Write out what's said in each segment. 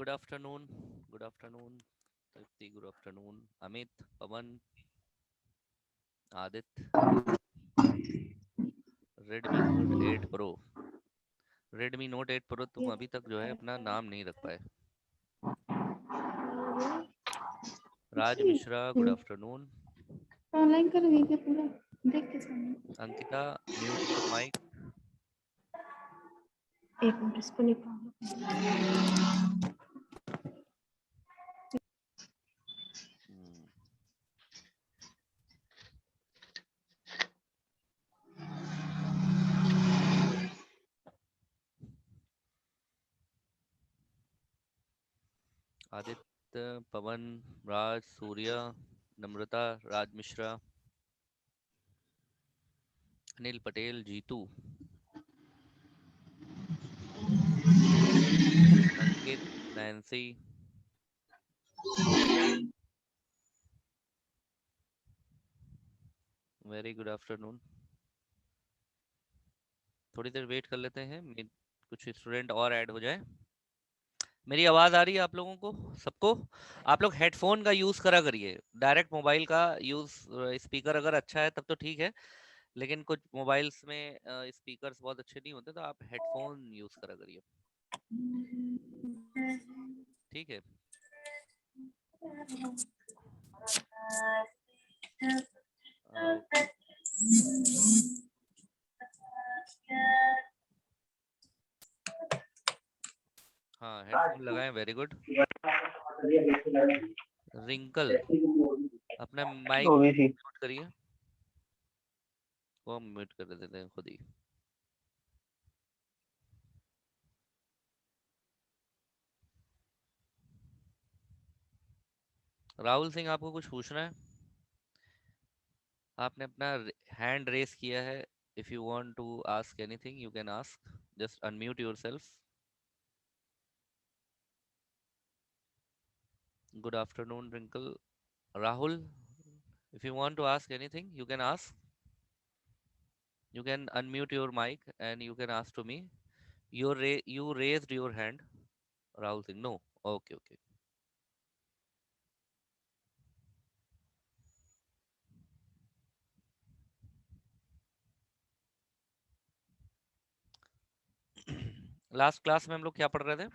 Good afternoon. Good afternoon. Tripti, good afternoon. Amit, Pavan, Adit, Redmi Note 8 Pro. Redmi Note 8 Pro तुम अभी तक जो है अपना नाम नहीं रख पाए. Raj Mishra, good afternoon. Online कर गई क्या पूरा देख के सामने। Ankita, mute your mic. एक मिनट इसको निकालो। Aditya, Pawan, Raj, Surya, Namrata, Raj Mishra, Anil Patel, Jeetu, Ankit, Nancy. Very good afternoon. थोड़ी देर वेट कर लेते हैं, कुछ स्टूडेंट और ऐड हो जाए. मेरी आवाज़ आ रही है आप लोगों को, सबको? आप लोग हेडफोन का यूज़ करा करिए. डायरेक्ट मोबाइल का यूज़, स्पीकर अगर अच्छा है तब तो ठीक है, लेकिन कुछ मोबाइल्स में स्पीकर्स बहुत अच्छे नहीं होते, तो आप हेडफोन यूज़ करा करिए. ठीक है. ओके. हाँ, हेडफोन लगाएं. Very good. रिंकल, अपना माइक ओबीसी म्यूट करिए. वो हम म्यूट कर देते हैं खुद ही. राहुल सिंह, आपको कुछ पूछना है? आपने अपना हैंड रेस किया है. If you want to ask anything you can ask. Just unmute yourself. Good afternoon Rinkal. Rahul, if you want to ask anything you can ask. You can unmute your mic and you can ask to me. You raised your hand. Rahul Singh, no. Okay, okay. Last class में हम लोग क्या पढ़ रहे थे?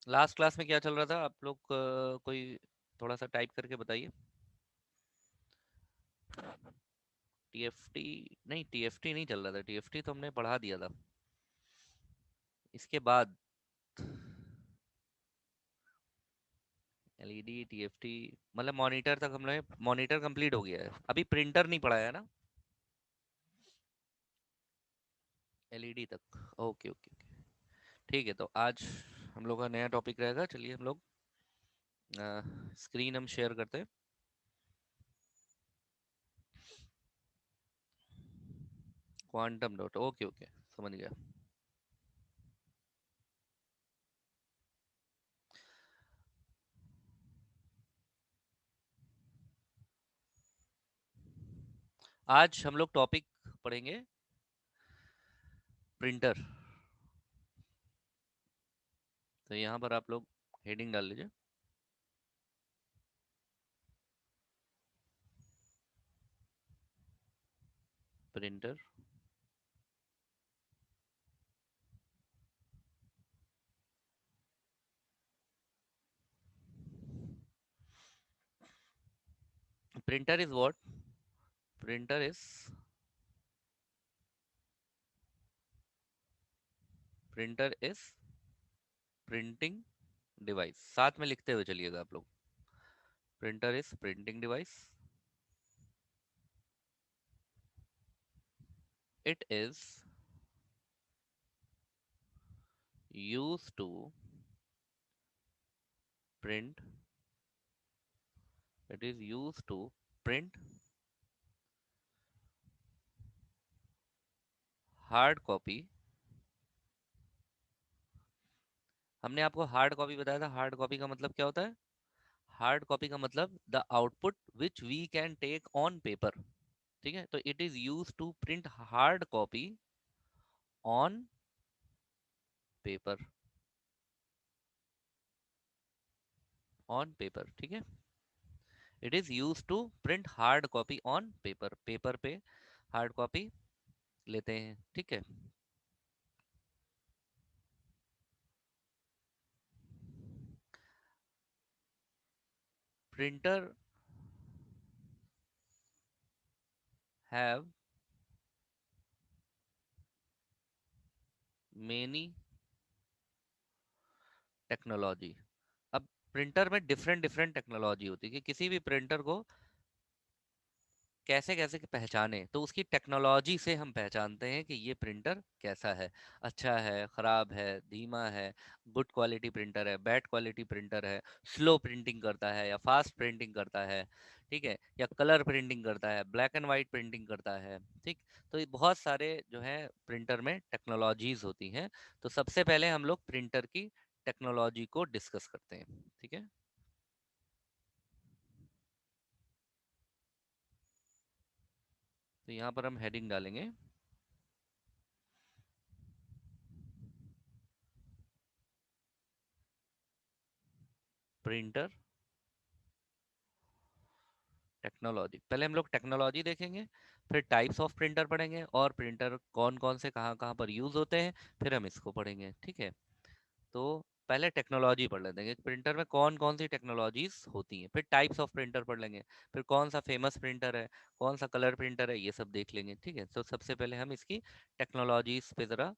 Last class में क्या चल रहा था आप लोग? कोई थोड़ा सा टाइप करके बताइए. टीएफटी नहीं, टीएफटी नहीं चल रहा था. टीएफटी तो हमने पढ़ा दिया था. इसके बाद एलईडी, टीएफटी, मतलब मॉनिटर तक हम लोग, मॉनिटर कंप्लीट हो गया है. अभी प्रिंटर नहीं पढ़ाया ना. एलईडी तक. Okay, okay, okay. ठीक है, तो आज हम लोग का नया टॉपिक रहेगा. चलिए हम लोग स्क्रीन हम शेयर करते हैं. Quantum dot. ओके, ओके, समझ गया. आज हम लोग टॉपिक पढ़ेंगे प्रिंटर. तो यहाँ पर आप लोग हेडिंग डाल लीजिए. Printer. Printer is what? Printer is printer is printing device. साथ में लिखते हुए चलिएगा आप लोग. Printer is printing device. It is used to print. It is used to print hard copy, हमने आपको हार्ड कॉपी बताया था। हार्ड कॉपी का मतलब क्या होता है? हार्ड कॉपी का मतलब the output which we can take on paper. ठीक है, तो it is use to print hard copy on paper. On paper, ठीक है। It is use to print hard copy on paper. Paper पे hard copy लेते हैं, ठीक है। Printer have many technology. अब प्रिंटर में डिफरेंट डिफरेंट टेक्नोलॉजी होती है कि किसी भी प्रिंटर को कैसे कैसे पहचाने, तो उसकी टेक्नोलॉजी से हम पहचानते हैं कि ये प्रिंटर कैसा है। अच्छा है, खराब है, धीमा है, गुड क्वालिटी प्रिंटर है, बैड क्वालिटी प्रिंटर है, स्लो प्रिंटिंग करता है या फास्ट प्रिंटिंग करता है, ठीक है, या कलर प्रिंटिंग करता है, ब्लैक एंड वाइट प्रिंटिंग करता है, ठीक। तो ये बहुत सारे जो है प्रिंटर में टेक्नोलॉजीज होती हैं। तो सबसे पहले हम लोग प्रिंटर की टेक्नोलॉजी को डिस्कस करते हैं, ठीक है। तो यहाँ पर हम हेडिंग डालेंगे प्रिंटर टेक्नोलॉजी। पहले हम लोग टेक्नोलॉजी देखेंगे, फिर टाइप्स ऑफ प्रिंटर पढ़ेंगे और प्रिंटर कौन कौन से कहाँ कहाँ पर यूज होते हैं, फिर हम इसको पढ़ेंगे, ठीक है। तो पहले टेक्नोलॉजी पढ़ लेते हैं कि प्रिंटर में कौन कौन सी टेक्नोलॉजीज होती हैं, फिर टाइप्स ऑफ प्रिंटर पढ़ लेंगे, फिर कौन सा फेमस प्रिंटर है, कौन सा कलर प्रिंटर है, ये सब देख लेंगे, ठीक है। तो सबसे पहले हम इसकी टेक्नोलॉजीज पे ज़रा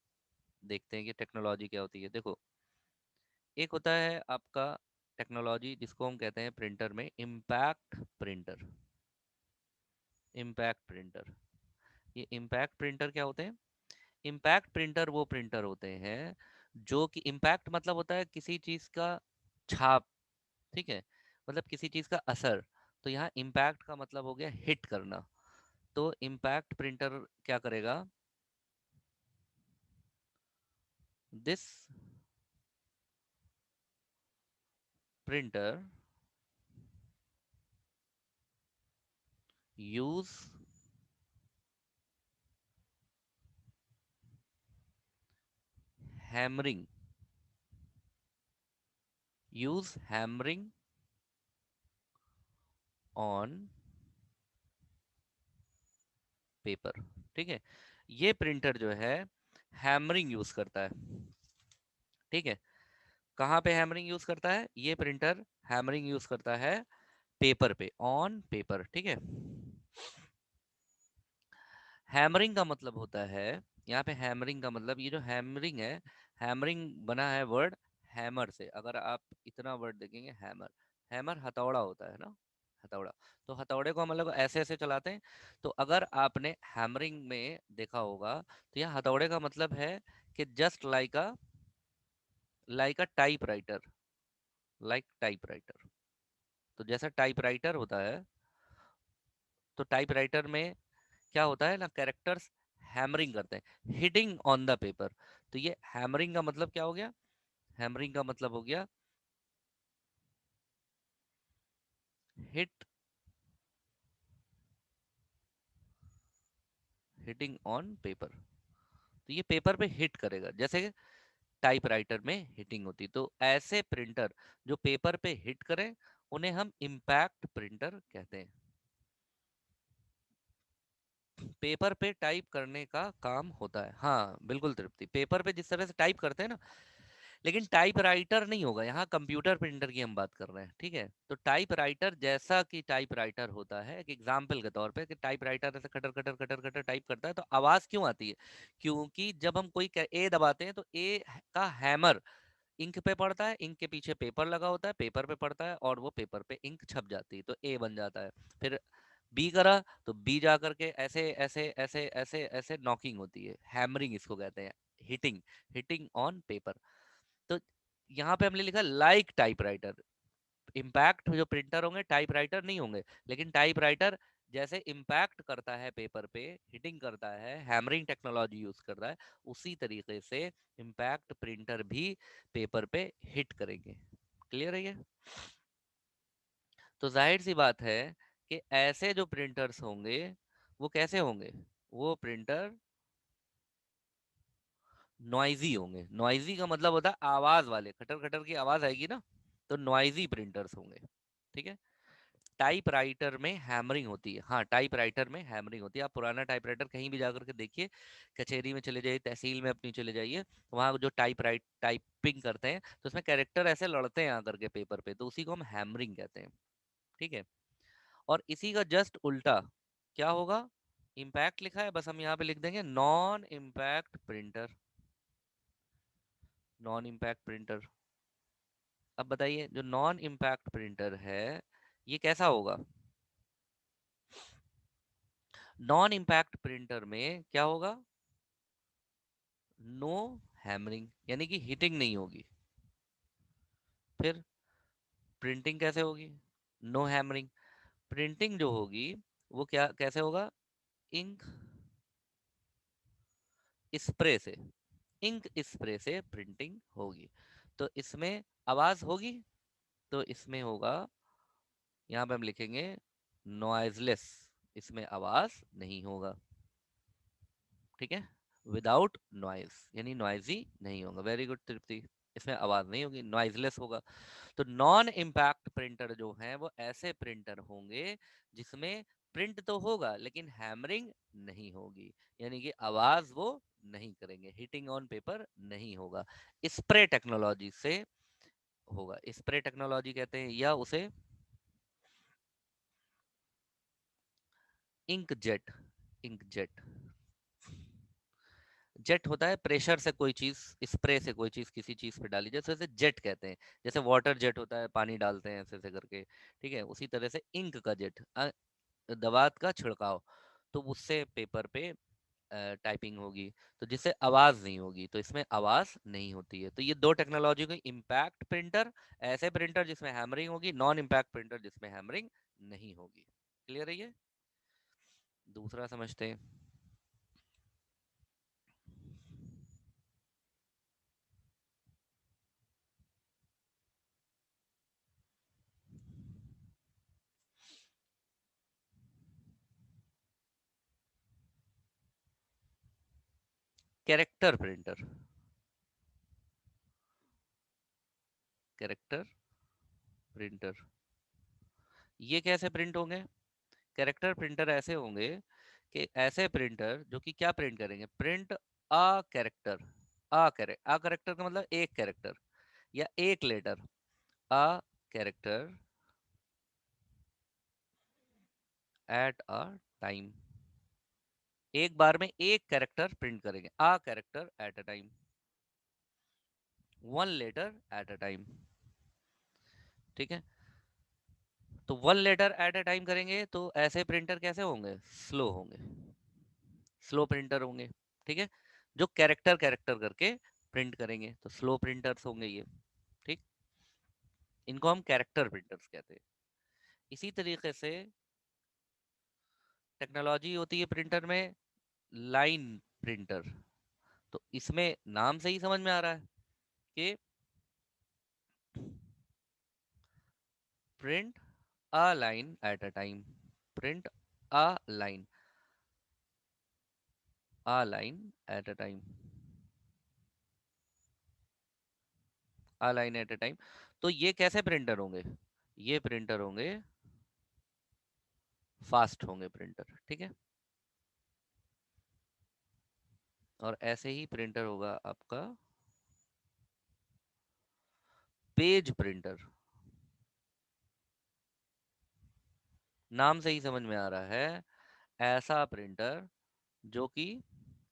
देखते हैं कि टेक्नोलॉजी क्या होती है। देखो, एक होता है आपका टेक्नोलॉजी जिसको हम कहते हैं प्रिंटर में इम्पैक्ट प्रिंटर। इम्पैक्ट प्रिंटर, ये इम्पैक्ट प्रिंटर क्या होते हैं? इम्पैक्ट प्रिंटर वो प्रिंटर होते हैं जो कि इम्पैक्ट मतलब होता है किसी चीज का छाप, ठीक है, मतलब किसी चीज का असर। तो यहाँ इम्पैक्ट का मतलब हो गया हिट करना। तो इम्पैक्ट प्रिंटर क्या करेगा? This printer use hammering, use hammering on paper, ठीक है। ये प्रिंटर जो है हैमरिंग यूज करता है, ठीक है। कहाँ पे हैमरिंग यूज करता है? ये प्रिंटर हैमरिंग यूज करता है पेपर पे, ऑन पेपर, ठीक है। हैमरिंग का मतलब होता है, यहाँ पे हैमरिंग का मतलब, ये जो हैमरिंग है, हैमरिंग बना है वर्ड हैमर से। अगर आप इतना वर्ड देखेंगे हैमर, हैमर हथौड़ा होता है ना, हथौड़ा। तो हथौड़े को हम लोग ऐसे ऐसे चलाते हैं। तो अगर आपने हैमरिंग में देखा होगा तो यह हथौड़े का मतलब है कि जस्ट लाइक अ टाइपराइटर, लाइक टाइपराइटर। तो जैसा टाइपराइटर होता है, तो टाइपराइटर में क्या होता है ना, कैरेक्टर्स हैमरिंग करते हैं, हिटिंग ऑन द पेपर। तो ये हैमरिंग का मतलब क्या हो गया? हैमरिंग का मतलब हो गया हिट, हिटिंग ऑन पेपर। तो ये पेपर पे हिट करेगा जैसे टाइपराइटर में हिटिंग होती। तो ऐसे प्रिंटर जो पेपर पे हिट करें उन्हें हम इम्पैक्ट प्रिंटर कहते हैं। पेपर पे टाइप करने का काम होता है, हाँ बिल्कुल तृप्ति, पेपर पे जिस तरह से टाइप करते हैं ना, लेकिन टाइप राइटर नहीं होगा यहाँ, कंप्यूटर प्रिंटर की हम बात कर रहे हैं, ठीक है। तो टाइप राइटर जैसा कि टाइप राइटर होता है, एक एग्जाम्पल के तौर पे कि टाइप राइटर ऐसे cutter cutter cutter cutter type करता है, तो आवाज क्यों आती है? क्योंकि जब हम कोई ए दबाते हैं तो ए का हैमर इंक पे पड़ता है, इंक के पीछे पेपर लगा होता है, पेपर पे पड़ता है और वो पेपर पे इंक छप जाती है, तो ए बन जाता है। फिर बी करा तो बी जा करके ऐसे ऐसे ऐसे ऐसे ऐसे नॉकिंग होती है, हैमरिंग इसको कहते हैं, हिटिंग, हिटिंग ऑन पेपर। तो यहाँ पे हमने लिखा लाइक टाइपराइटर। इम्पैक्ट जो प्रिंटर होंगे टाइपराइटर नहीं होंगे, लेकिन टाइपराइटर जैसे इम्पैक्ट करता है पेपर पे, हिटिंग करता है, हैमरिंग टेक्नोलॉजी यूज कर रहा है, उसी तरीके से इम्पैक्ट प्रिंटर भी पेपर पे हिट करेंगे। क्लियर है ये? तो जाहिर सी बात है कि ऐसे जो प्रिंटर्स होंगे वो कैसे होंगे? वो प्रिंटर नॉइजी होंगे। नॉइजी का मतलब होता है आवाज वाले, खटर खटर की आवाज आएगी ना, तो नॉइजी प्रिंटर्स होंगे। ठीक है। टाइपराइटर में हैमरिंग होती है। हाँ, टाइपराइटर में हैमरिंग होती है। आप पुराना टाइपराइटर कहीं भी जाकर के देखिए, कचहरी में चले जाइए, तहसील में अपनी चले जाइए, वहाँ जो टाइपिंग करते हैं तो उसमें कैरेक्टर ऐसे लड़ते हैं आकर के पेपर पे, तो उसी को हम हैमरिंग कहते हैं। ठीक है। और इसी का जस्ट उल्टा क्या होगा? इम्पैक्ट लिखा है, बस हम यहाँ पे लिख देंगे non impact printer. Non impact printer. अब बताइए, जो नॉन इम्पैक्ट प्रिंटर है ये कैसा होगा? नॉन इम्पैक्ट प्रिंटर में क्या होगा? नो हैमरिंग, यानी कि हिटिंग नहीं होगी। फिर प्रिंटिंग कैसे होगी? No hammering. प्रिंटिंग जो होगी वो क्या कैसे होगा? इंक स्प्रे से। इंक स्प्रे से प्रिंटिंग होगी। तो इसमें आवाज होगी? तो इसमें होगा, यहाँ पे हम लिखेंगे नॉइजलेस। इसमें आवाज नहीं होगा। ठीक है। विदाउट नॉइज, यानी नॉइजी नहीं होगा। वेरी गुड तृप्ति। इसमें आवाज नहीं होगी, नॉइजलेस होगा। तो नॉन इम्पैक्ट प्रिंटर जो है वो ऐसे प्रिंटर होंगे जिसमें प्रिंट तो होगा लेकिन हैमरिंग नहीं होगी, यानी कि आवाज वो नहीं करेंगे, हिटिंग ऑन पेपर नहीं होगा। स्प्रे टेक्नोलॉजी से होगा। स्प्रे टेक्नोलॉजी कहते हैं, या उसे ink jet. Ink jet. Jet होता है प्रेशर से कोई चीज, स्प्रे से कोई चीज किसी चीज पे डाली, जैसे उसे जेट कहते हैं। जैसे वाटर जेट होता है, पानी डालते हैं ऐसे ऐसे करके। ठीक है, उसी तरह से इंक का जेट, दवा का छिड़काव, तो उससे पेपर पे टाइपिंग होगी, तो जिससे आवाज नहीं होगी। तो इसमें आवाज नहीं होती है। तो ये दो टेक्नोलॉजी को, इम्पैक्ट प्रिंटर ऐसे प्रिंटर जिसमें हैमरिंग होगी, नॉन इम्पैक्ट प्रिंटर जिसमें हैमरिंग नहीं होगी। क्लियर है ये? दूसरा समझते हैं। Character printer. कैरेक्टर प्रिंटर ये कैसे प्रिंट होंगे? कैरेक्टर प्रिंटर ऐसे होंगे कि ऐसे प्रिंटर जो कि क्या प्रिंट करेंगे? Print a character. A character का मतलब एक कैरेक्टर या एक letter. A character at a time. एक बार में एक कैरेक्टर प्रिंट करेंगे, a character at a time, one letter at a time. ठीक है। तो one letter at a time करेंगे तो ऐसे प्रिंटर कैसे होंगे? स्लो होंगे, स्लो प्रिंटर होंगे। ठीक है। जो कैरेक्टर कैरेक्टर करके प्रिंट करेंगे तो स्लो प्रिंटर्स होंगे ये। ठीक। इनको हम कैरेक्टर प्रिंटर्स कहते हैं। इसी तरीके से टेक्नोलॉजी होती है प्रिंटर में, लाइन प्रिंटर। तो इसमें नाम से ही समझ में आ रहा है कि print a line at a time. Print a line, a line at a time, a line at a time. तो ये कैसे प्रिंटर होंगे? ये प्रिंटर होंगे, फास्ट होंगे प्रिंटर। ठीक है। और ऐसे ही प्रिंटर होगा आपका पेज प्रिंटर। नाम से ही समझ में आ रहा है, ऐसा प्रिंटर जो कि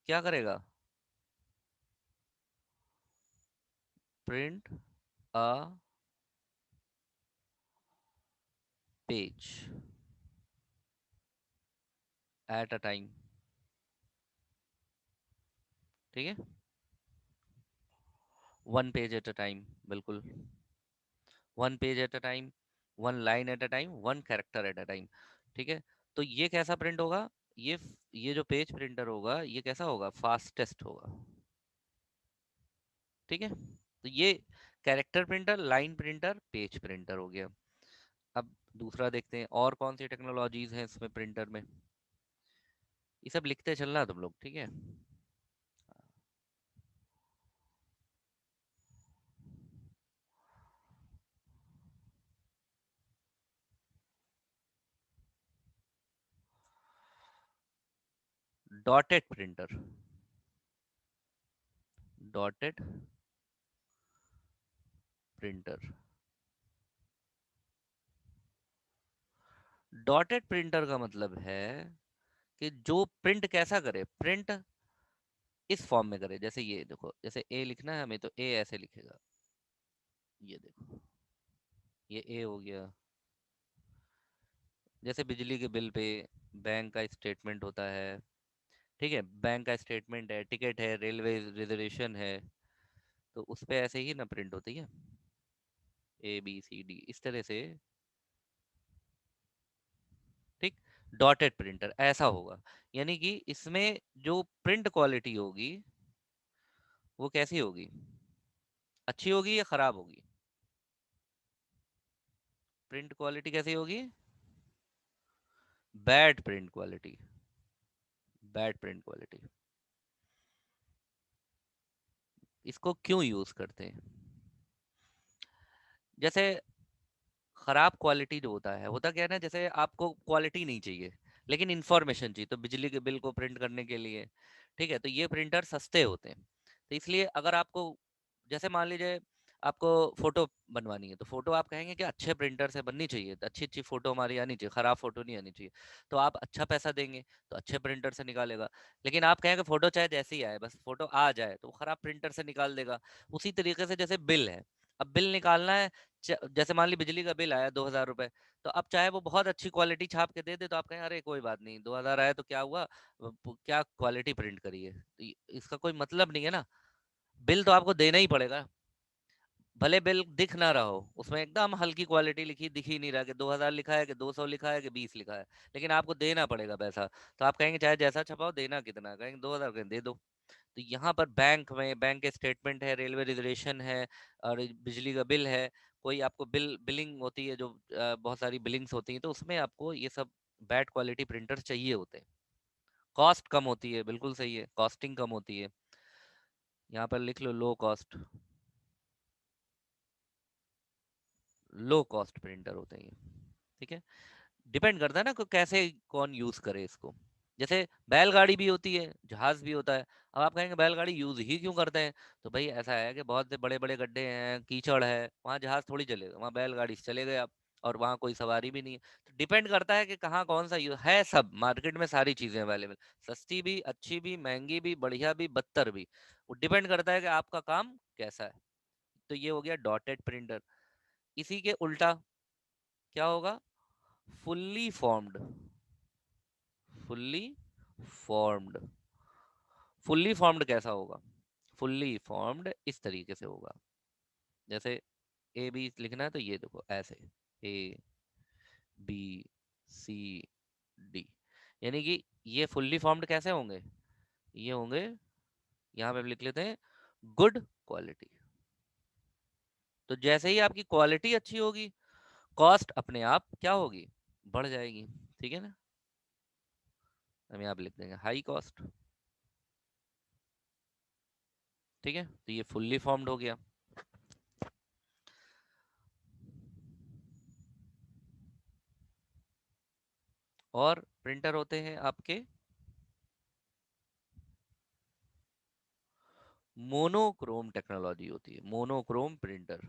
क्या करेगा? Print a page at a time. ठीक है। One page at a time, बिल्कुल। One page at a time, one line at a time, one character at a time. ठीक है। तो ये कैसा प्रिंट होगा? ये जो पेज प्रिंटर होगा ये कैसा होगा? फास्टेस्ट होगा। ठीक है, तो ये character printer, line printer, page printer हो गया। अब दूसरा देखते हैं और कौन सी टेक्नोलॉजीज हैं इसमें प्रिंटर में। ये सब लिखते चलना तुम लोग, ठीक है। Dotted printer, dotted printer. Dotted printer का मतलब है कि जो प्रिंट कैसा करे, प्रिंट इस फॉर्म में करे। जैसे ये देखो, जैसे ए लिखना है हमें तो ए ऐसे लिखेगा, ये देखो, ये ए हो गया। जैसे बिजली के बिल पे बैंक का स्टेटमेंट होता है, ठीक है, बैंक का स्टेटमेंट है, टिकट है, रेलवे रिजर्वेशन है, तो उस पे ऐसे ही ना प्रिंट होती है, ए बी सी डी इस तरह से। ठीक, डॉटेड प्रिंटर ऐसा होगा, यानी कि इसमें जो प्रिंट क्वालिटी होगी वो कैसी होगी? अच्छी होगी या खराब होगी? प्रिंट क्वालिटी कैसी होगी? Bad print quality, bad print quality. इसको क्यों यूज करते हैं? जैसे खराब क्वालिटी जो होता क्या है ना, जैसे आपको क्वालिटी नहीं चाहिए लेकिन इंफॉर्मेशन चाहिए, तो बिजली के बिल को प्रिंट करने के लिए, ठीक है, तो ये प्रिंटर सस्ते होते हैं। तो इसलिए अगर आपको, जैसे मान लीजिए आपको फोटो बनवानी है, तो फोटो आप कहेंगे कि अच्छे प्रिंटर से बननी चाहिए, तो अच्छी अच्छी फोटो हमारी आनी चाहिए, खराब फोटो नहीं आनी चाहिए। तो आप अच्छा पैसा देंगे तो अच्छे प्रिंटर से निकालेगा। लेकिन आप कहेंगे फोटो चाहे जैसी आए, बस फोटो आ जाए, तो वो खराब प्रिंटर से निकाल देगा। उसी तरीके से जैसे बिल है, अब बिल निकालना है, जैसे मान ली बिजली का बिल आया 2,000 रुपए, तो अब चाहे वो बहुत अच्छी क्वालिटी छाप के दे दे, तो आप कहें अरे कोई बात नहीं, 2,000 आया तो क्या हुआ, क्या क्वालिटी प्रिंट करी है, तो इसका कोई मतलब नहीं है ना। बिल तो आपको देना ही पड़ेगा, भले बिल दिख ना रहा हो, उसमें एकदम हल्की क्वालिटी लिखी दिख ही नहीं रहा कि 2,000 लिखा है कि 200 लिखा है कि 20 लिखा है, लेकिन आपको देना पड़ेगा पैसा। तो आप कहेंगे चाहे जैसा छपाओ, देना कितना, कहेंगे 2,000, कहेंगे दे दो। तो यहाँ पर बैंक में बैंक के स्टेटमेंट है, रेलवे रिजर्वेशन है, और बिजली का बिल है, कोई आपको बिलिंग होती है जो बहुत सारी बिलिंग्स होती हैं, तो उसमें आपको ये सब बैड क्वालिटी प्रिंटर चाहिए होते हैं। कॉस्ट कम होती है, बिल्कुल सही है, कॉस्टिंग कम होती है। यहाँ पर लिख लो low cost, low cost printer होते हैं ये। ठीक है, डिपेंड करता है ना कि कैसे कौन यूज करे इसको। जैसे बैलगाड़ी भी होती है, जहाज भी होता है। अब आप कहेंगे बैलगाड़ी यूज ही क्यों करते हैं, तो भाई ऐसा है कि बहुत से बड़े बड़े गड्ढे हैं, कीचड़ है, वहाँ जहाज थोड़ी चलेगा, वहाँ बैलगाड़ी से चले गए आप, और वहाँ कोई सवारी भी नहीं है। तो डिपेंड करता है कि कहाँ कौन सा यूज है। सब मार्केट में सारी चीजें अवेलेबल, सस्ती भी, अच्छी भी, महंगी भी, बढ़िया भी, बदतर भी, वो डिपेंड करता है कि आपका काम कैसा है। तो ये हो गया डॉटेड प्रिंटर। इसी के उल्टा क्या होगा? Fully formed, fully formed. Fully formed कैसा होगा? फुल्ली फॉर्म्ड इस तरीके से होगा, जैसे ए बी लिखना है तो ये देखो ऐसे, ए बी सी डी, यानी कि ये फुल्ली फॉर्म्ड कैसे होंगे? ये होंगे, यहाँ पे हम लिख लेते हैं गुड क्वालिटी। तो जैसे ही आपकी क्वालिटी अच्छी होगी, कॉस्ट अपने आप क्या होगी? बढ़ जाएगी। ठीक है ना, हम यहाँ पे लिख देंगे हाई कॉस्ट। ठीक है, तो ये फुल्ली फॉर्म्ड हो गया। और प्रिंटर होते हैं आपके मोनोक्रोम, टेक्नोलॉजी होती है मोनोक्रोम प्रिंटर।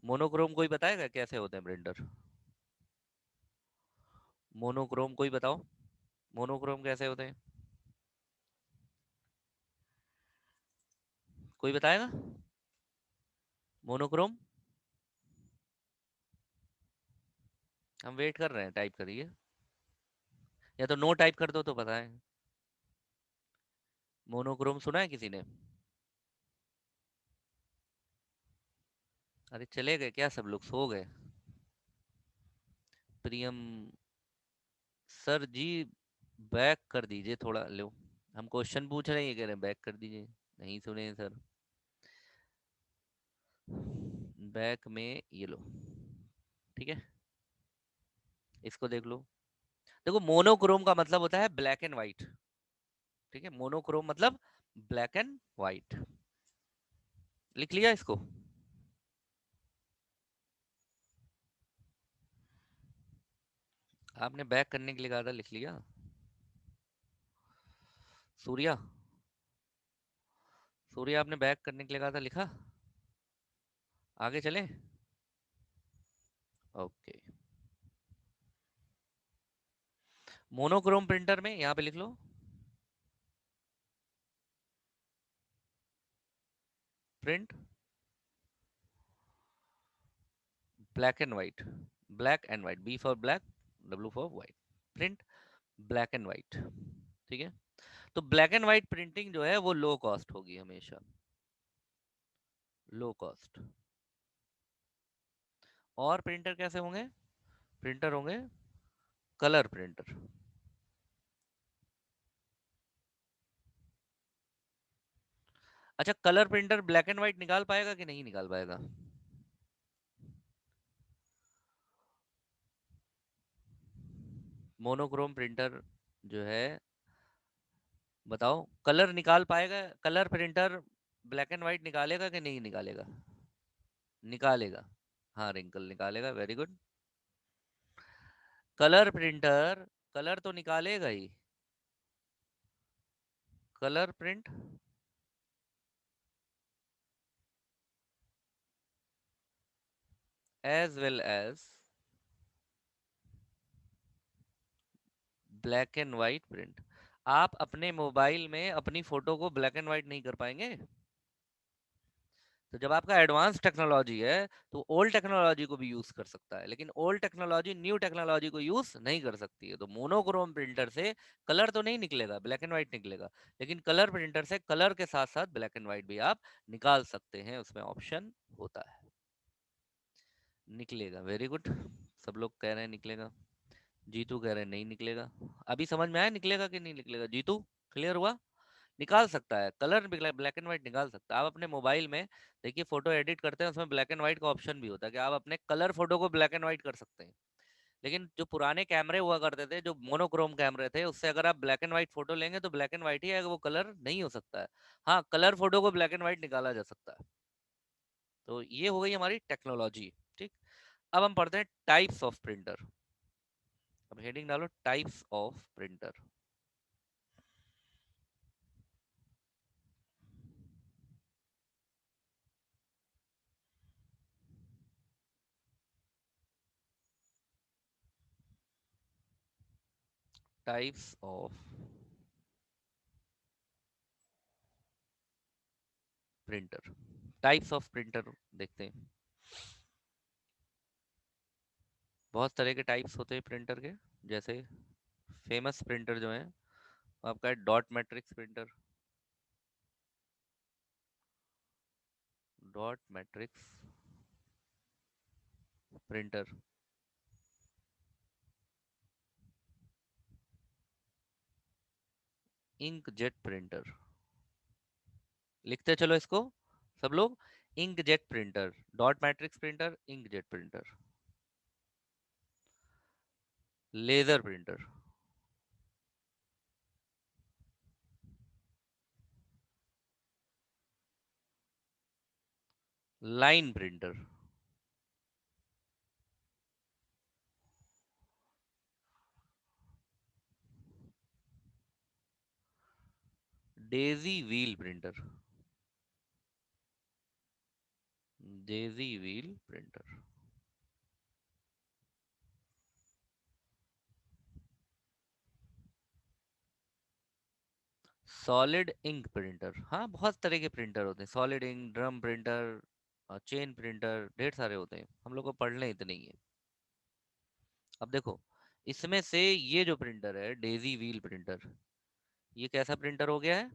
मोनोक्रोम कोई बताएगा कैसे होते हैं प्रिंटर? मोनोक्रोम कोई बताओ, मोनोक्रोम कैसे होते हैं? कोई बताएगा मोनोक्रोम? हम वेट कर रहे हैं, टाइप करिए, या तो नो टाइप कर दो तो बताएं। मोनोक्रोम सुना है किसी ने? अरे चले गए क्या, सब लोग सो गए? प्रियम सर जी, बैक कर दीजिए थोड़ा, लो हम क्वेश्चन पूछ रहे हैं, ये कह रहे हैं बैक कर दीजिए, नहीं सुने सर। बैक में ये लो, ठीक है, इसको देख लो। देखो मोनोक्रोम का मतलब होता है ब्लैक एंड व्हाइट, ठीक है, मोनोक्रोम मतलब ब्लैक एंड व्हाइट। लिख लिया इसको? आपने बैक करने के लिए कहा था, लिख लिया? सूर्या, सूर्या आपने बैक करने के लिए कहा था, लिखा? आगे चलें? ओके। मोनोक्रोम प्रिंटर में यहाँ पे लिख लो, print black and white, black and white, B for black, W for white, print black and white, ठीक है। तो ब्लैक एंड व्हाइट प्रिंटिंग जो है वो लो कॉस्ट होगी हमेशा, लो कॉस्ट। और प्रिंटर कैसे होंगे? प्रिंटर होंगे कलर प्रिंटर। अच्छा, colour printer black and white निकाल पाएगा कि नहीं निकाल पाएगा? मोनोक्रोम प्रिंटर जो है, बताओ, कलर निकाल पाएगा? Colour printer black and white निकालेगा कि नहीं निकालेगा? निकालेगा, हाँ रिंकल निकालेगा, very good. Colour printer colour तो निकालेगा ही, colour print as well as black and white print. आप अपने मोबाइल में अपनी फोटो को ब्लैक एंड व्हाइट नहीं कर पाएंगे। तो जब आपका एडवांस टेक्नोलॉजी है तो ओल्ड टेक्नोलॉजी को भी यूज कर सकता है, लेकिन ओल्ड टेक्नोलॉजी न्यू टेक्नोलॉजी को यूज नहीं कर सकती है। तो मोनोक्रोम प्रिंटर से कलर तो नहीं निकलेगा, ब्लैक एंड व्हाइट निकलेगा, लेकिन कलर प्रिंटर से कलर के साथ साथ ब्लैक एंड व्हाइट भी आप निकाल सकते हैं, उसमें ऑप्शन होता है। निकलेगा, वेरी गुड। सब लोग कह रहे हैं निकलेगा, जीतू कह रहे हैं नहीं निकलेगा। अभी समझ में आया निकलेगा कि नहीं निकलेगा? जीतू क्लियर हुआ? निकाल सकता है कलर, ब्लैक एंड व्हाइट निकाल सकता है। आप अपने मोबाइल में देखिए, फोटो एडिट करते हैं उसमें ब्लैक एंड व्हाइट का ऑप्शन भी होता है कि आप अपने कलर फोटो को ब्लैक एंड व्हाइट कर सकते हैं। लेकिन जो पुराने कैमरे हुआ करते थे, जो मोनोक्रोम कैमरे थे, उससे अगर आप ब्लैक एंड व्हाइट फोटो लेंगे तो ब्लैक एंड व्हाइट ही आएगा, वो कलर नहीं हो सकता है। हाँ, कलर फोटो को ब्लैक एंड व्हाइट निकाला जा सकता है। तो ये हो गई हमारी टेक्नोलॉजी, ठीक। अब हम पढ़ते हैं टाइप्स ऑफ प्रिंटर। अब हेडिंग डालो, types of printer. Types of printer, types of printer देखते हैं। बहुत तरह के टाइप्स होते हैं प्रिंटर के। जैसे फेमस प्रिंटर जो है आपका है dot matrix printer, dot matrix printer, ink jet printer. लिखते चलो इसको सब लोग, ink jet printer, dot matrix printer, ink jet printer, laser printer, line printer, daisy wheel printer, daisy wheel printer, solid ink printer. हाँ, बहुत तरह के printer होते हैं, solid ink, drum printer, chain printer, ढेर सारे होते हैं, हम लोग को पढ़ने इतने ही है। अब देखो, इसमें से ये जो प्रिंटर है डेजी व्हील प्रिंटर, ये कैसा प्रिंटर हो गया है?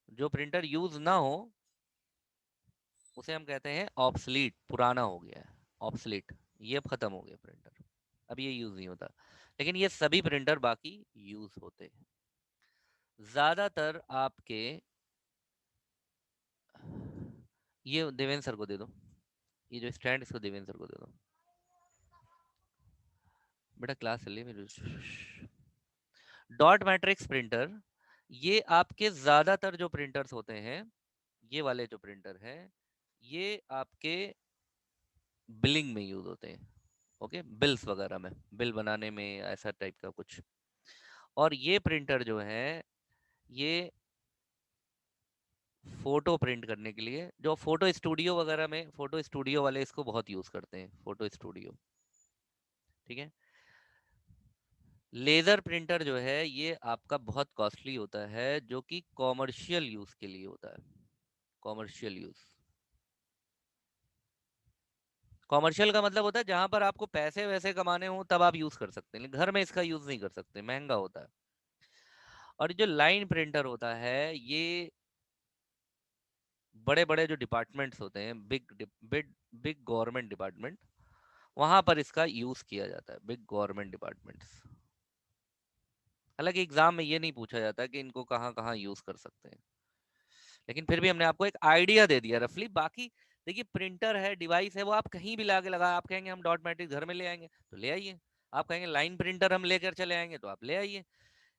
जो प्रिंटर यूज ना हो उसे हम कहते हैं ऑब्सलीट, पुराना हो गया है, ऑब्सलीट। ये अब खत्म हो गया प्रिंटर, अब ये यूज नहीं होता, लेकिन ये सभी प्रिंटर बाकी यूज होते हैं। ज्यादातर आपके, ये देवेंद्र सर को दे दो, ये जो स्टैंड इसको देवेंद्र सर को दे दो, बेटा क्लास चल रही है मेरी। डॉट मैट्रिक्स प्रिंटर, ये आपके ज्यादातर जो प्रिंटर्स होते हैं, ये वाले जो प्रिंटर हैं, ये आपके बिलिंग में यूज होते हैं। ओके, बिल्स वगैरह में, बिल बनाने में, ऐसा टाइप का कुछ। और ये प्रिंटर जो है, ये फोटो प्रिंट करने के लिए, जो फोटो स्टूडियो वगैरह में, फोटो स्टूडियो वाले इसको बहुत यूज करते हैं, फोटो स्टूडियो। ठीक है। लेजर प्रिंटर जो है ये आपका बहुत कॉस्टली होता है, जो कि कॉमर्शियल यूज के लिए होता है। कॉमर्शियल यूज, कॉमर्शियल का मतलब होता है जहां पर आपको पैसे वैसे कमाने हो तब आप यूज कर सकते हैं, लेकिन घर में इसका यूज नहीं कर सकते, महंगा होता है। और जो लाइन प्रिंटर होता है, ये बड़े बड़े जो डिपार्टमेंट्स होते हैं, big big big government department, वहां पर इसका यूज किया जाता है, बिग गवर्नमेंट डिपार्टमेंट्स। हालांकि एग्जाम में ये नहीं पूछा जाता कि इनको कहाँ कहाँ यूज कर सकते हैं, लेकिन फिर भी हमने आपको एक आइडिया दे दिया रफली। बाकी देखिए, प्रिंटर है, डिवाइस है, वो आप कहीं भी लाके लगा, आप कहेंगे हम डॉट मैट्रिक्स घर में ले आएंगे तो ले आइए, आप कहेंगे लाइन प्रिंटर हम लेकर चले आएंगे तो आप ले आइए।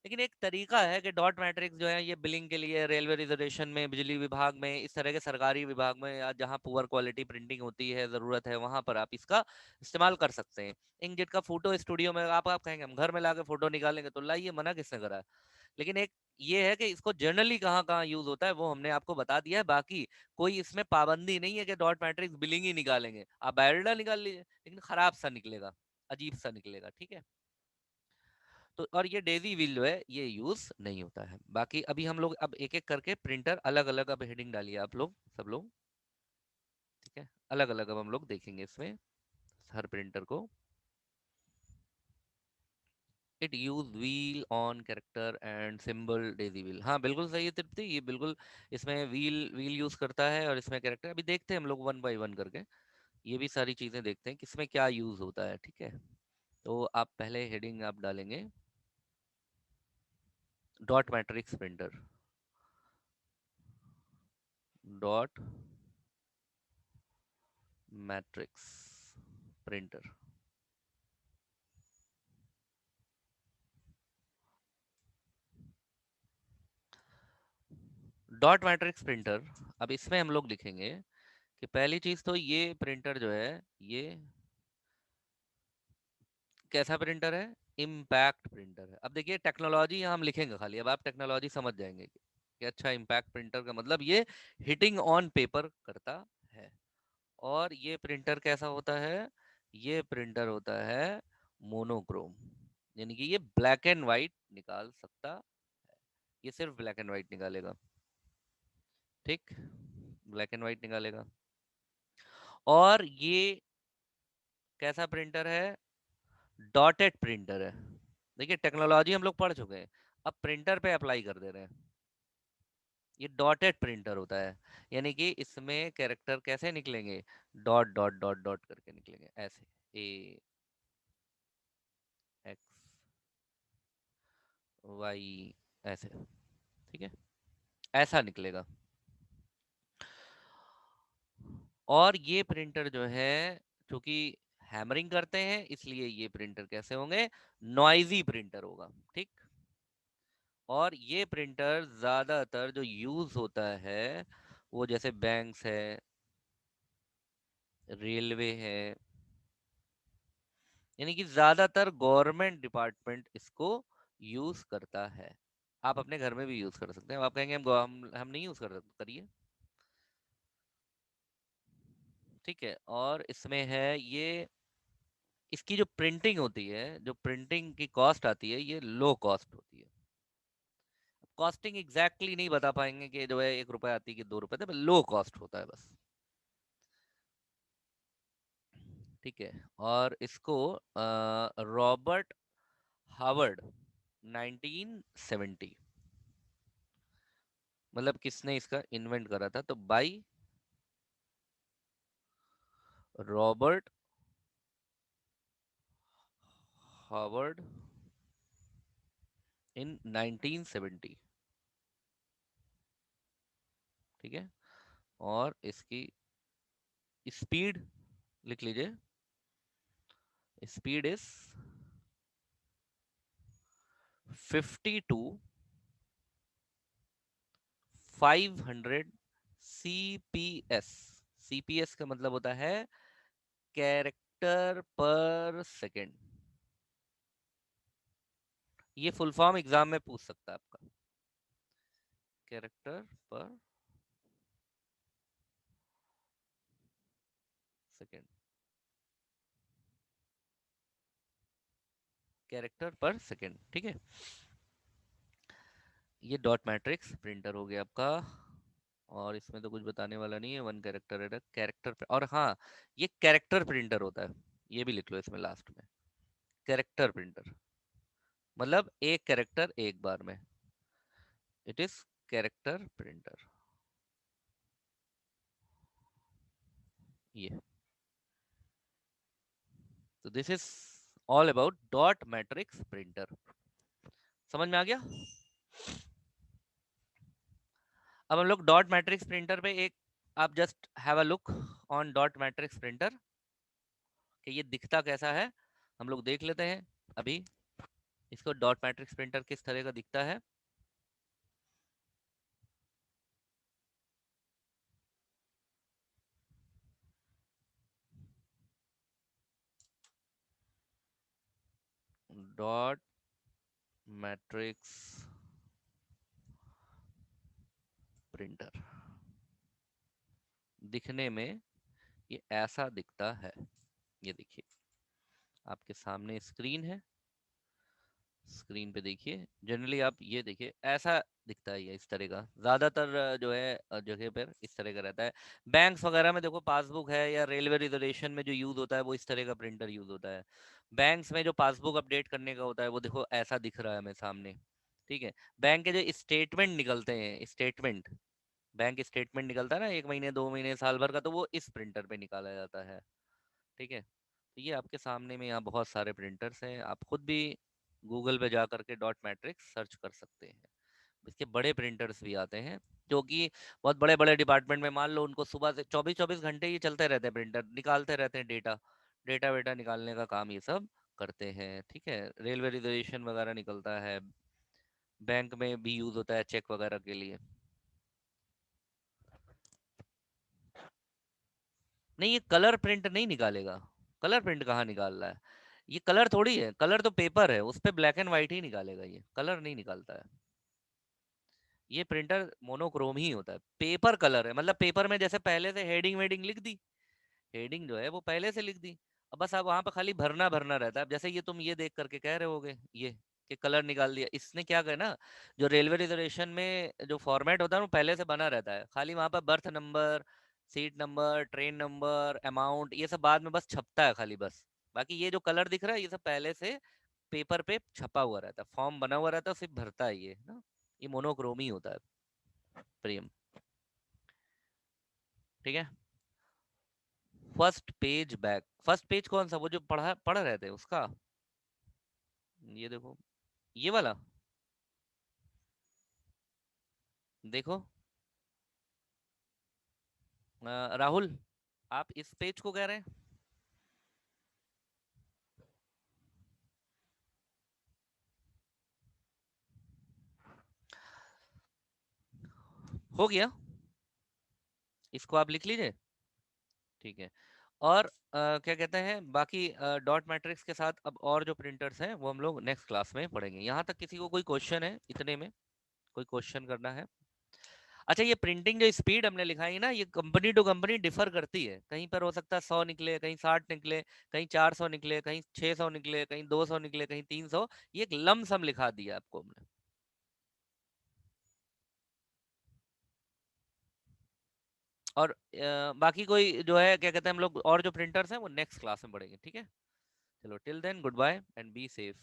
लेकिन एक तरीका है कि डॉट मैट्रिक्स जो है ये बिलिंग के लिए, रेलवे रिजर्वेशन में, बिजली विभाग में, इस तरह के सरकारी विभाग में, या जहाँ पुअर क्वालिटी प्रिंटिंग होती है, ज़रूरत है, वहां पर आप इसका इस्तेमाल कर सकते हैं। इंकजेट का फोटो स्टूडियो में आप कहेंगे हम घर में लाके फोटो निकालेंगे तो लाइए, मना किसने करा है। लेकिन एक ये है कि इसको जनरली कहाँ कहाँ यूज होता है वो हमने आपको बता दिया है। बाकी कोई इसमें पाबंदी नहीं है कि डॉट मैट्रिक्स बिलिंग ही निकालेंगे, आप बायोडाटा निकाल लीजिए, लेकिन खराब सा निकलेगा, अजीब सा निकलेगा। ठीक है। तो और ये डेजी व्हील जो है ये यूज नहीं होता है। बाकी अभी हम लोग अब एक एक करके प्रिंटर अलग अलग, अब हेडिंग डालिए आप लोग सब लोग। ठीक है, अलग अलग अब हम लोग देखेंगे इसमें हर प्रिंटर को। It use wheel on character and symbol Daisy wheel, हाँ बिल्कुल सही है तृप्ति, ये बिल्कुल इसमें व्हील व्हील यूज करता है और इसमें कैरेक्टर। अभी देखते हैं हम लोग वन बाय वन करके, ये भी सारी चीजें देखते हैं किसमें क्या यूज होता है। ठीक है, तो आप पहले हेडिंग आप डालेंगे dot matrix printer, dot matrix printer. Dot matrix printer, अब इसमें हम लोग लिखेंगे कि पहली चीज तो ये प्रिंटर जो है ये कैसा प्रिंटर है, इम्पैक्ट प्रिंटर है। अब देखिए टेक्नोलॉजी यहाँ हम लिखेंगे खाली, अब आप टेक्नोलॉजी समझ जाएंगे कि अच्छा इम्पैक्ट प्रिंटर का मतलब ये हिटिंग ऑन पेपर करता है। और ये प्रिंटर कैसा होता है, ये प्रिंटर होता है मोनोक्रोम, यानी कि ये ब्लैक एंड व्हाइट निकाल सकता है, ये सिर्फ ब्लैक एंड व्हाइट निकालेगा। ठीक, ब्लैक एंड व्हाइट निकालेगा। और ये कैसा प्रिंटर है, डॉटेड प्रिंटर है। देखिए टेक्नोलॉजी हम लोग पढ़ चुके हैं, अब प्रिंटर पे अप्लाई कर दे रहे हैं। ये डॉटेड प्रिंटर होता है, यानी कि इसमें कैरेक्टर कैसे निकलेंगे, डॉट डॉट डॉट डॉट करके निकलेंगे ऐसे, ए एक्स वाई ऐसे। ठीक है, ऐसा निकलेगा। और ये प्रिंटर जो है, क्योंकि हैमरिंग करते हैं, इसलिए ये प्रिंटर कैसे होंगे, नॉइजी प्रिंटर होगा। ठीक, और ये प्रिंटर ज्यादातर जो यूज होता है वो जैसे बैंक्स है, रेलवे है, यानी कि ज्यादातर गवर्नमेंट डिपार्टमेंट इसको यूज करता है। आप अपने घर में भी यूज कर सकते हैं, अब आप कहेंगे हम नहीं यूज कर सकते, करिए। ठीक है, और इसमें है ये, इसकी जो प्रिंटिंग होती है, जो प्रिंटिंग की कॉस्ट आती है, ये लो कॉस्ट होती है। कॉस्टिंग एग्जैक्टली नहीं बता पाएंगे कि जो है 1 रुपए आती है कि 2 रुपए, तो लो कॉस्ट होता है बस। ठीक है, और इसको रॉबर्ट हावर्ड 1970, मतलब किसने इसका इन्वेंट करा था, तो बाई रॉबर्ट हार्वर्ड इन 1970, ठीक है। और इसकी स्पीड लिख लीजिए, स्पीड इज 52,500 CPS। CPS का मतलब होता है कैरेक्टर पर सेकेंड। ये फुल फॉर्म एग्जाम में पूछ सकता है आपका, कैरेक्टर पर सेकेंड, कैरेक्टर पर सेकेंड, ठीक है। ये डॉट मैट्रिक्स प्रिंटर हो गया आपका, और इसमें तो कुछ बताने वाला नहीं है, वन कैरेक्टर है कैरेक्टर। और हाँ, ये कैरेक्टर प्रिंटर होता है, ये भी लिख लो इसमें लास्ट में, कैरेक्टर प्रिंटर मतलब एक कैरेक्टर एक बार में, इट इज कैरेक्टर प्रिंटर। ये तो this is all about dot matrix printer. समझ में आ गया? अब हम लोग डॉट मैट्रिक्स प्रिंटर पे एक, आप just have a look on dot matrix printer कि ये दिखता कैसा है, हम लोग देख लेते हैं अभी इसको। डॉट मैट्रिक्स प्रिंटर किस तरह का दिखता है। डॉट मैट्रिक्स प्रिंटर दिखने में ये ऐसा दिखता है। ये देखिए आपके सामने स्क्रीन है, स्क्रीन पे देखिए, जनरली आप ये देखिए ऐसा दिखता है, ये इस तरह का ज्यादातर जो है जगह पर इस तरह का रहता है। बैंक्स वगैरह में देखो पासबुक है, या रेलवे रिजर्वेशन में जो यूज होता है वो इस तरह का प्रिंटर यूज होता है। बैंक्स में जो पासबुक अपडेट करने का होता है वो देखो ऐसा दिख रहा है हमें सामने, ठीक है। बैंक के जो स्टेटमेंट निकलते हैं, स्टेटमेंट, बैंक स्टेटमेंट निकलता है ना, 1 महीने 2 महीने साल भर का, तो वो इस प्रिंटर पे निकाला जाता है, ठीक है। तो ये आपके सामने में यहाँ बहुत सारे प्रिंटर्स हैं, आप खुद भी गूगल पे जा करके डॉट मैट्रिक्स सर्च कर सकते हैं। इसके बड़े प्रिंटर्स भी आते हैं जो कि बहुत बड़े बड़े डिपार्टमेंट में, मान लो उनको सुबह से 24-24 घंटे ये चलते रहते हैं, प्रिंटर निकालते रहते हैं डेटा, डेटा वेटा निकालने का काम ये सब करते हैं, ठीक है। रेलवे रिजर्वेशन वगैरह निकलता है, बैंक में भी यूज होता है चेक वगैरह के लिए। नहीं, ये कलर प्रिंट नहीं निकालेगा, कलर प्रिंट कहाँ निकाल रहा है, ये कलर थोड़ी है, कलर तो पेपर है, उस पे ब्लैक एंड व्हाइट ही निकालेगा, ये कलर नहीं निकालता है। ये प्रिंटर मोनोक्रोम ही होता है, पेपर कलर है, मतलब पेपर में जैसे पहले से हेडिंग वेडिंग लिख दी, हेडिंग जो है वो पहले से लिख दी, अब बस आप वहां पे खाली भरना भरना रहता है। अब जैसे ये तुम ये देख करके कह रहे होगे ये कि कलर निकाल दिया, इसने क्या किया ना, जो रेलवे रिजर्वेशन में जो फॉर्मेट होता है वो पहले से बना रहता है, खाली वहां पर birth number, seat number, train number, amount, ये सब बाद में बस छपता है खाली बस। बाकी ये जो कलर दिख रहा है ये सब पहले से पेपर पे छपा हुआ रहता है, फॉर्म बना हुआ रहता है, सिर्फ भरता है ये ना। ये मोनोक्रोमी होता है प्रियम, ठीक है। First page back, first page कौन सा, वो जो पढ़ रहे थे उसका, ये देखो ये वाला, देखो राहुल, आप इस पेज को कह रहे हैं, हो गया, इसको आप लिख लीजिए, ठीक है। और क्या कहते हैं बाकी डॉट मैट्रिक्स के साथ अब और जो प्रिंटर्स हैं वो हम लोग नेक्स्ट क्लास में पढ़ेंगे। यहाँ तक किसी को कोई क्वेश्चन है इतने में, कोई क्वेश्चन करना है? अच्छा, ये प्रिंटिंग जो स्पीड हमने लिखाई ना, ये कंपनी टू कंपनी डिफर करती है, कहीं पर हो सकता है 100 निकले, कहीं 60 निकले, कहीं 400 निकले, कहीं 600 निकले, कहीं 200 निकले, कहीं 300, ये एक लमसम लिखा दिया आपको हमने। और बाकी कोई जो है क्या कहते हैं हम लोग और जो प्रिंटर्स हैं वो नेक्स्ट क्लास में पढ़ेंगे, ठीक है। चलो till then goodbye and be safe.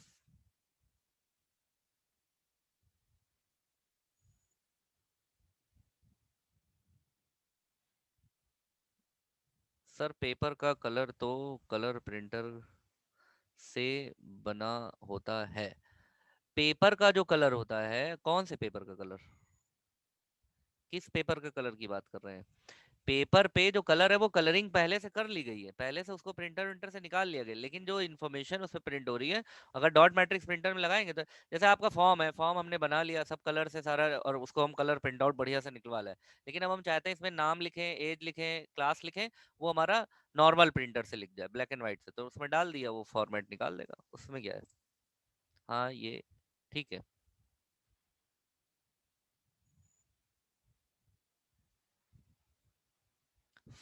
Sir paper का कलर तो कलर प्रिंटर से बना होता है। पेपर का जो कलर होता है, कौन से पेपर का कलर, किस पेपर के कलर की बात कर रहे हैं? पेपर पे जो कलर है वो कलरिंग पहले से कर ली गई है, पहले से उसको प्रिंटर विंटर से निकाल लिया गया, लेकिन जो इन्फॉर्मेशन उस पर प्रिंट हो रही है, अगर डॉट मैट्रिक्स प्रिंटर में लगाएंगे तो जैसे आपका फॉर्म है, फॉर्म हमने बना लिया सब कलर से सारा, और उसको हम कलर प्रिंट आउट बढ़िया से निकलवा लें, लेकिन अब हम चाहते हैं इसमें नाम लिखें, एज लिखें, क्लास लिखें, वो हमारा नॉर्मल प्रिंटर से लिख जाए ब्लैक एंड व्हाइट से, तो उसमें डाल दिया, वो फॉर्मेट निकाल देगा, उसमें क्या है। हाँ ये ठीक है।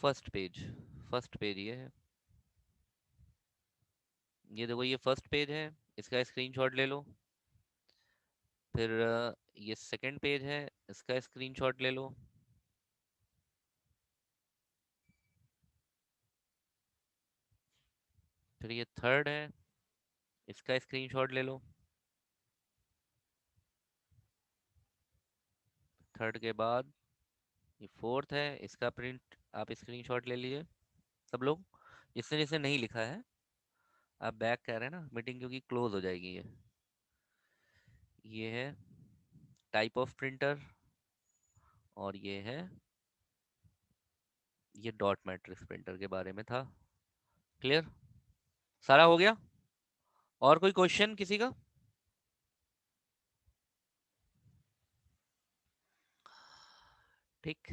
फर्स्ट पेज, फर्स्ट पेज ये है, ये देखो ये फर्स्ट पेज है, इसका स्क्रीनशॉट ले लो। फिर ये सेकंड पेज है, इसका स्क्रीनशॉट ले लो। फिर ये थर्ड है, इसका स्क्रीनशॉट ले लो। थर्ड के बाद ये फोर्थ है, इसका प्रिंट आप स्क्रीनशॉट ले लीजिए सब लोग, जिसने जिसने नहीं लिखा है। आप बैक कह रहे हैं ना, मीटिंग क्योंकि क्लोज हो जाएगी ये है टाइप ऑफ प्रिंटर, और ये है, ये डॉट मैट्रिक्स प्रिंटर के बारे में था। क्लियर, सारा हो गया? और कोई क्वेश्चन किसी का? ठीक,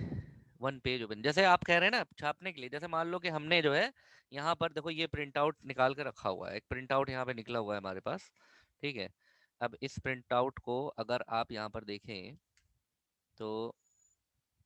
वन पेज ओपन, जैसे आप कह रहे हैं ना छापने के लिए, जैसे मान लो कि हमने जो है यहाँ पर देखो ये प्रिंट आउट निकाल के रखा हुआ है, एक प्रिंट आउट यहाँ पे निकला हुआ है हमारे पास, ठीक है। अब इस प्रिंट आउट को अगर आप यहाँ पर देखें तो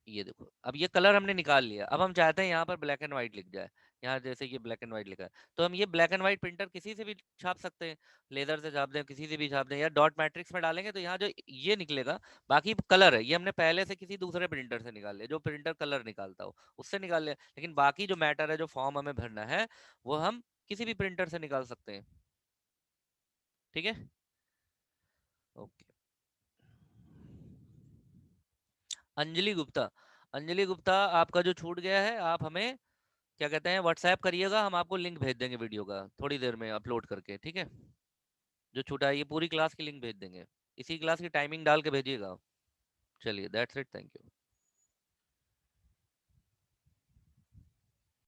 ये देखो, अब ये कलर हमने निकाल लिया, अब हम चाहते हैं यहाँ पर ब्लैक एंड व्हाइट लिख जाए, यहाँ जैसे ये ब्लैक एंड व्हाइट लिखा है, तो हम ये ब्लैक एंड व्हाइट प्रिंटर किसी से भी छाप सकते हैं, लेजर से छाप दें, किसी से भी छाप दें, या डॉट मैट्रिक्स में डालेंगे तो यहाँ जो ये निकलेगा, बाकी कलर है ये हमने पहले से किसी दूसरे प्रिंटर से निकाल लिया, जो प्रिंटर कलर निकालता हो उससे निकाल लिया, लेकिन बाकी जो मैटर है, जो फॉर्म हमें भरना है, वो हम किसी भी प्रिंटर से निकाल सकते हैं। ठीक है, ओके। अंजलि गुप्ता, अंजलि गुप्ता, आपका जो छूट गया है, आप हमें क्या कहते हैं व्हाट्सएप करिएगा, हम आपको लिंक भेज देंगे वीडियो का थोड़ी देर में अपलोड करके, ठीक है। जो छूटा है ये पूरी क्लास की लिंक भेज देंगे, इसी क्लास की टाइमिंग डाल के भेजिएगा। चलिए दैट्स इट, थैंक यू।